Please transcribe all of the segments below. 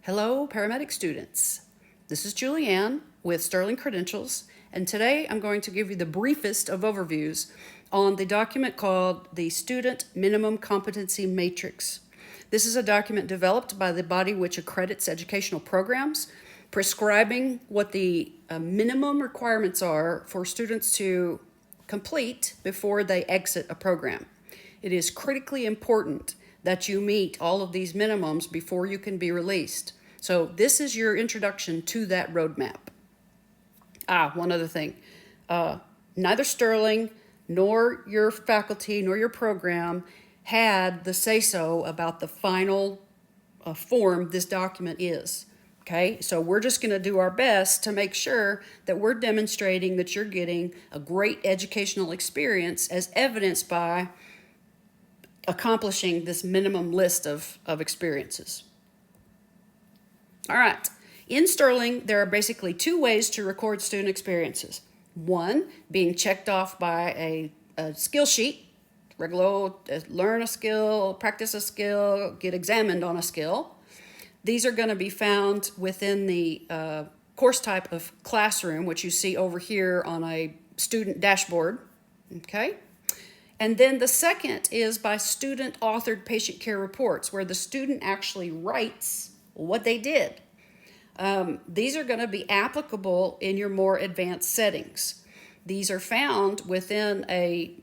Hello, paramedic students. This is Julianne with Sterling Credentials, and today I'm going to give you the briefest of overviews on the document called the Student Minimum Competency Matrix. This is a document developed by the body which accredits educational programs, prescribing what the minimum requirements are for students to complete before they exit a program. It is critically important that you meet all of these minimums before you can be released. So this is your introduction to that roadmap. One other thing. Neither Sterling nor your faculty nor your program had the say-so about the final form this document is. Okay, so we're just going to do our best to make sure that we're demonstrating that you're getting a great educational experience as evidenced by accomplishing this minimum list of experiences. All right, in Sterling, there are basically two ways to record student experiences. One, being checked off by a skill sheet, regular learn a skill, practice a skill, get examined on a skill. These are going to be found within the course type of classroom, which you see over here on a student dashboard, okay? And then the second is by student-authored patient care reports, where the student actually writes what they did. These are going to be applicable in your more advanced settings. These are found within a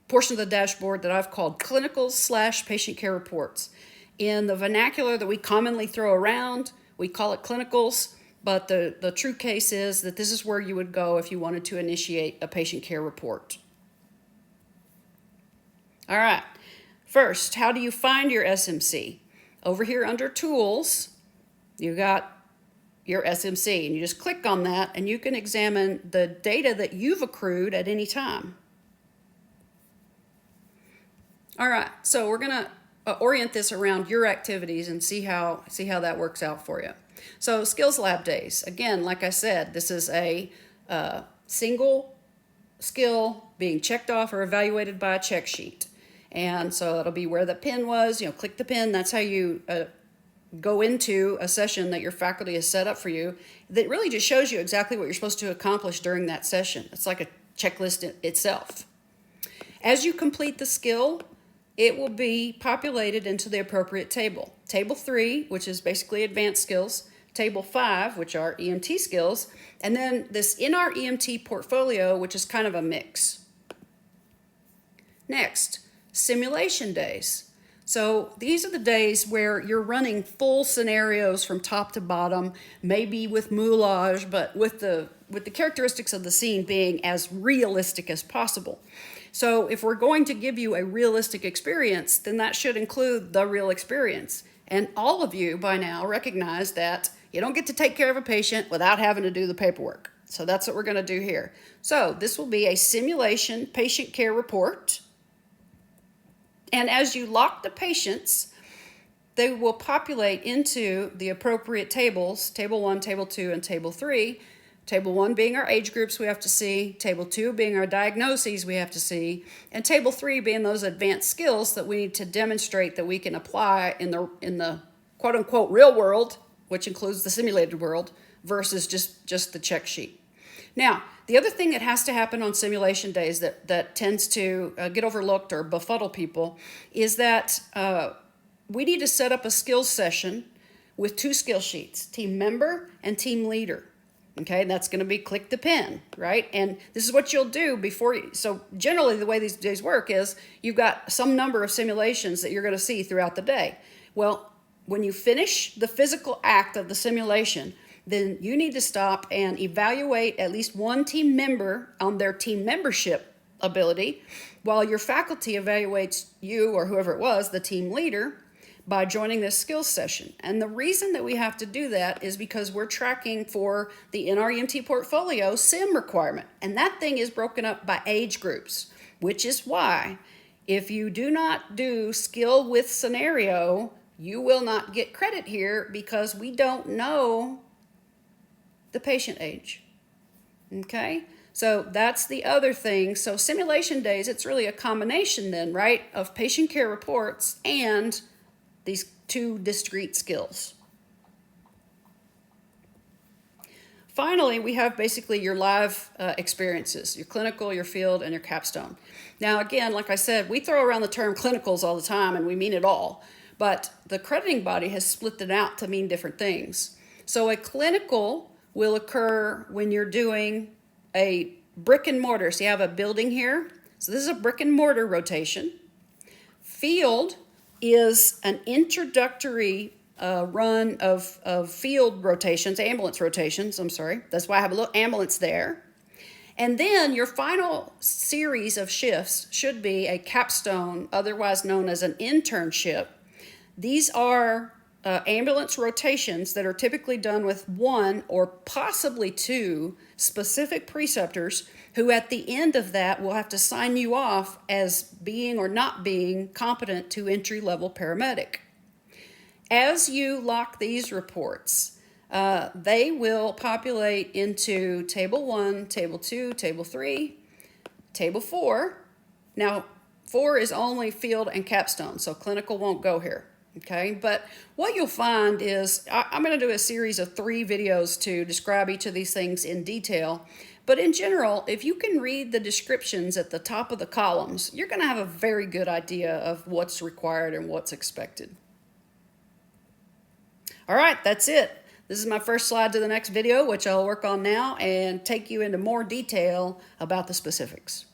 portion of the dashboard that I've called clinicals/patient care reports. In the vernacular that we commonly throw around, we call it clinicals, but the true case is that this is where you would go if you wanted to initiate a patient care report. All right, first, how do you find your SMC? Over here under Tools, you got your SMC, and you just click on that, and you can examine the data that you've accrued at any time. All right, so we're going to orient this around your activities and see how that works out for you. So skills lab days, again, like I said, this is a single skill being checked off or evaluated by a check sheet. And so it'll be where the pin was, click the pin. That's how you go into a session that your faculty has set up for you. That really just shows you exactly what you're supposed to accomplish during that session. It's like a checklist itself. As you complete the skill, it will be populated into the appropriate table. Table 3, which is basically advanced skills. Table 5, which are EMT skills. And then this in our EMT portfolio, which is kind of a mix. Next, simulation days. So these are the days where you're running full scenarios from top to bottom, maybe with moulage, but with the characteristics of the scene being as realistic as possible. So if we're going to give you a realistic experience, then that should include the real experience. And all of you by now recognize that you don't get to take care of a patient without having to do the paperwork. So that's what we're going to do here. So this will be a simulation patient care report. And as you lock the patients, they will populate into the appropriate tables, Table 1, Table 2, and Table 3. Table 1 being our age groups we have to see, Table 2 being our diagnoses we have to see, and Table 3 being those advanced skills that we need to demonstrate that we can apply in the quote-unquote real world, which includes the simulated world, versus just the check sheet. Now, the other thing that has to happen on simulation days that tends to get overlooked or befuddle people is that we need to set up a skills session with 2 skill sheets, team member and team leader. Okay, that's going to be click the pin, right? And this is what you'll do before you. So generally the way these days work is you've got some number of simulations that you're going to see throughout the day. Well, when you finish the physical act of the simulation, then you need to stop and evaluate at least one team member on their team membership ability, while your faculty evaluates you or whoever it was, the team leader, by joining this skills session. And the reason that we have to do that is because we're tracking for the NREMT portfolio SIM requirement. And that thing is broken up by age groups, which is why if you do not do skill with scenario, you will not get credit here because we don't know the patient age. Okay? So that's the other thing. So simulation days, it's really a combination then, right, of patient care reports and these 2 discrete skills. finally, we have basically your live experiences, your clinical, your field, and your capstone. Now, again, like I said, we throw around the term clinicals all the time, and we mean it all. But the crediting body has split it out to mean different things. So a clinical will occur when you're doing a brick and mortar. So you have a building here. So this is a brick and mortar rotation. Field is an introductory run of field rotations, ambulance rotations, I'm sorry. That's why I have a little ambulance there. And then your final series of shifts should be a capstone, otherwise known as an internship. These are ambulance rotations that are typically done with one or possibly two specific preceptors who at the end of that will have to sign you off as being or not being competent to entry-level paramedic. As you lock these reports, they will populate into Table 1, Table 2, Table 3, Table 4. Now, 4 is only field and capstone, so clinical won't go here. Okay, but what you'll find is I'm going to do a series of 3 videos to describe each of these things in detail. But in general, if you can read the descriptions at the top of the columns, you're going to have a very good idea of what's required and what's expected. All right, that's it. This is my first slide to the next video, which I'll work on now and take you into more detail about the specifics.